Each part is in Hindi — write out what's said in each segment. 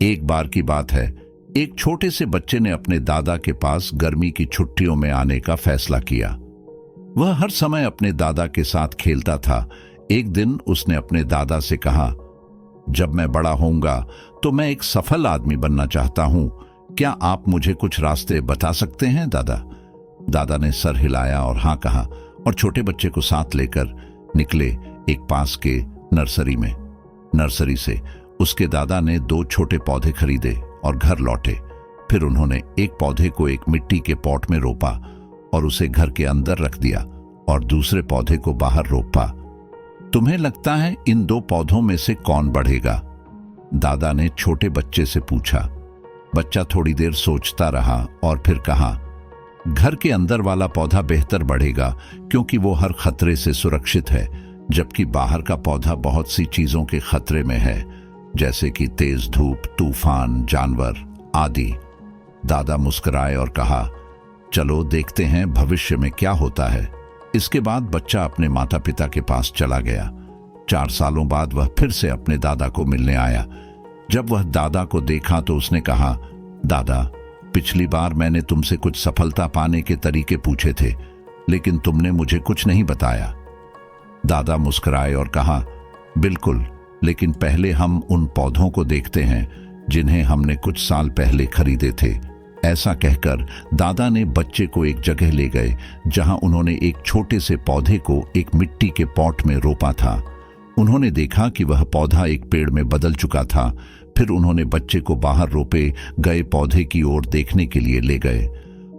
एक बार की बात है, एक छोटे से बच्चे ने अपने दादा के पास गर्मी की छुट्टियों में आने का फैसला किया। वह हर समय अपने दादा के साथ खेलता था। एक दिन उसने अपने दादा से कहा, जब मैं बड़ा होऊंगा तो मैं एक सफल आदमी बनना चाहता हूं। क्या आप मुझे कुछ रास्ते बता सकते हैं दादा? दादा ने सर हिलाया और हाँ कहा और छोटे बच्चे को साथ लेकर निकले एक पास के नर्सरी में। नर्सरी से उसके दादा ने 2 छोटे पौधे खरीदे और घर लौटे। फिर उन्होंने एक पौधे को एक मिट्टी के पॉट में रोपा और उसे घर के अंदर रख दिया और दूसरे पौधे को बाहर रोपा। तुम्हें लगता है इन 2 पौधों में से कौन बढ़ेगा? दादा ने छोटे बच्चे से पूछा। बच्चा थोड़ी देर सोचता रहा और फिर कहा, घर के अंदर वाला पौधा बेहतर बढ़ेगा क्योंकि वो हर खतरे से सुरक्षित है, जबकि बाहर का पौधा बहुत सी चीजों के खतरे में है, जैसे कि तेज धूप, तूफान, जानवर आदि। दादा मुस्कुराए और कहा, चलो देखते हैं भविष्य में क्या होता है। इसके बाद बच्चा अपने माता पिता के पास चला गया। 4 सालों बाद वह फिर से अपने दादा को मिलने आया। जब वह दादा को देखा तो उसने कहा, दादा, पिछली बार मैंने तुमसे कुछ सफलता पाने के तरीके पूछे थे, लेकिन तुमने मुझे कुछ नहीं बताया। दादा मुस्कुराए और कहा, बिल्कुल, लेकिन पहले हम उन पौधों को देखते हैं जिन्हें हमने कुछ साल पहले खरीदे थे। ऐसा कहकर दादा ने बच्चे को एक जगह ले गए जहां उन्होंने एक छोटे से पौधे को एक मिट्टी के पॉट में रोपा था। उन्होंने देखा कि वह पौधा एक पेड़ में बदल चुका था। फिर उन्होंने बच्चे को बाहर रोपे गए पौधे की ओर देखने के लिए ले गए।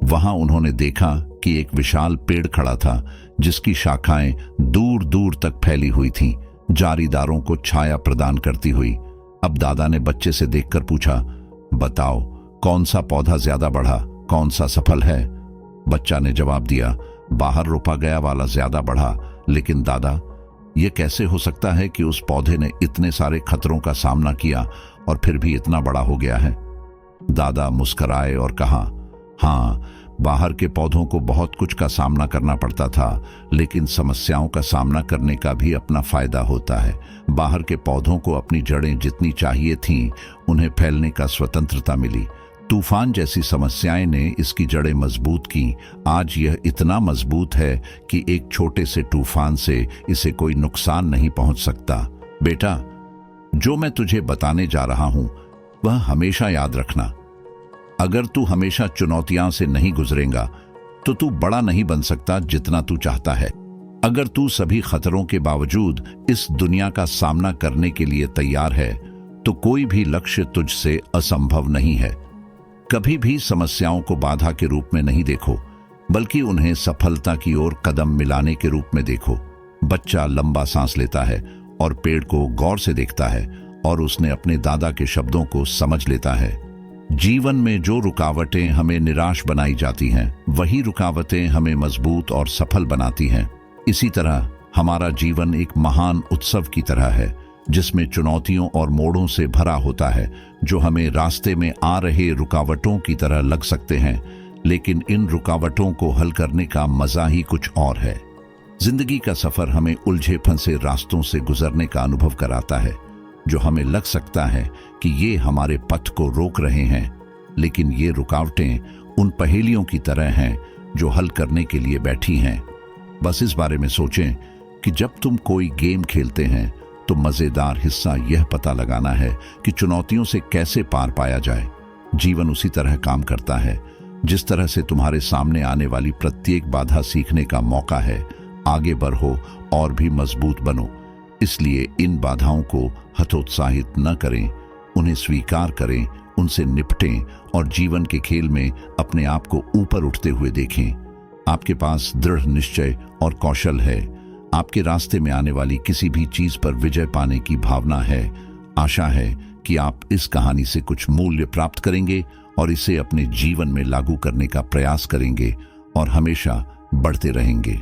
वहां उन्होंने देखा कि एक विशाल पेड़ खड़ा था जिसकी शाखाएं दूर दूर तक फैली हुई थीं, जारीदारों को छाया प्रदान करती हुई। अब दादा ने बच्चे से देखकर पूछा, बताओ कौन सा पौधा ज्यादा बढ़ा, कौन सा सफल है? बच्चा ने जवाब दिया, बाहर रोपा गया वाला ज्यादा बढ़ा। लेकिन दादा, यह कैसे हो सकता है कि उस पौधे ने इतने सारे खतरों का सामना किया और फिर भी इतना बड़ा हो गया है? दादा मुस्कुराए और कहा, हाँ, बाहर के पौधों को बहुत कुछ का सामना करना पड़ता था, लेकिन समस्याओं का सामना करने का भी अपना फायदा होता है। बाहर के पौधों को अपनी जड़ें जितनी चाहिए थीं, उन्हें फैलने का स्वतंत्रता मिली। तूफान जैसी समस्याएं ने इसकी जड़ें मजबूत की। आज यह इतना मजबूत है कि एक छोटे से तूफान से इसे कोई नुकसान नहीं पहुंच सकता। बेटा, जो मैं तुझे बताने जा रहा हूं वह हमेशा याद रखना। अगर तू हमेशा चुनौतियां से नहीं गुजरेगा तो तू बड़ा नहीं बन सकता जितना तू चाहता है। अगर तू सभी खतरों के बावजूद इस दुनिया का सामना करने के लिए तैयार है तो कोई भी लक्ष्य तुझसे असंभव नहीं है। कभी भी समस्याओं को बाधा के रूप में नहीं देखो, बल्कि उन्हें सफलता की ओर कदम मिलाने के रूप में देखो। बच्चा लंबा सांस लेता है और पेड़ को गौर से देखता है और उसने अपने दादा के शब्दों को समझ लेता है। जीवन में जो रुकावटें हमें निराश बनाई जाती हैं, वही रुकावटें हमें मजबूत और सफल बनाती हैं। इसी तरह हमारा जीवन एक महान उत्सव की तरह है, जिसमें चुनौतियों और मोड़ों से भरा होता है, जो हमें रास्ते में आ रहे रुकावटों की तरह लग सकते हैं, लेकिन इन रुकावटों को हल करने का मजा ही कुछ और है। जिंदगी का सफर हमें उलझे फंसे रास्तों से गुजरने का अनुभव कराता है, जो हमें लग सकता है कि ये हमारे पथ को रोक रहे हैं, लेकिन ये रुकावटें उन पहेलियों की तरह हैं जो हल करने के लिए बैठी हैं। बस इस बारे में सोचें कि जब तुम कोई गेम खेलते हैं तो मजेदार हिस्सा यह पता लगाना है कि चुनौतियों से कैसे पार पाया जाए। जीवन उसी तरह काम करता है, जिस तरह से तुम्हारे सामने आने वाली प्रत्येक बाधा सीखने का मौका है। आगे बढ़ो और भी मजबूत बनो। इसलिए इन बाधाओं को हतोत्साहित न करें, उन्हें स्वीकार करें, उनसे निपटें और जीवन के खेल में अपने आप को ऊपर उठते हुए देखें। आपके पास दृढ़ निश्चय और कौशल है। आपके रास्ते में आने वाली किसी भी चीज पर विजय पाने की भावना है। आशा है कि आप इस कहानी से कुछ मूल्य प्राप्त करेंगे और इसे अपने जीवन में लागू करने का प्रयास करेंगे और हमेशा बढ़ते रहेंगे।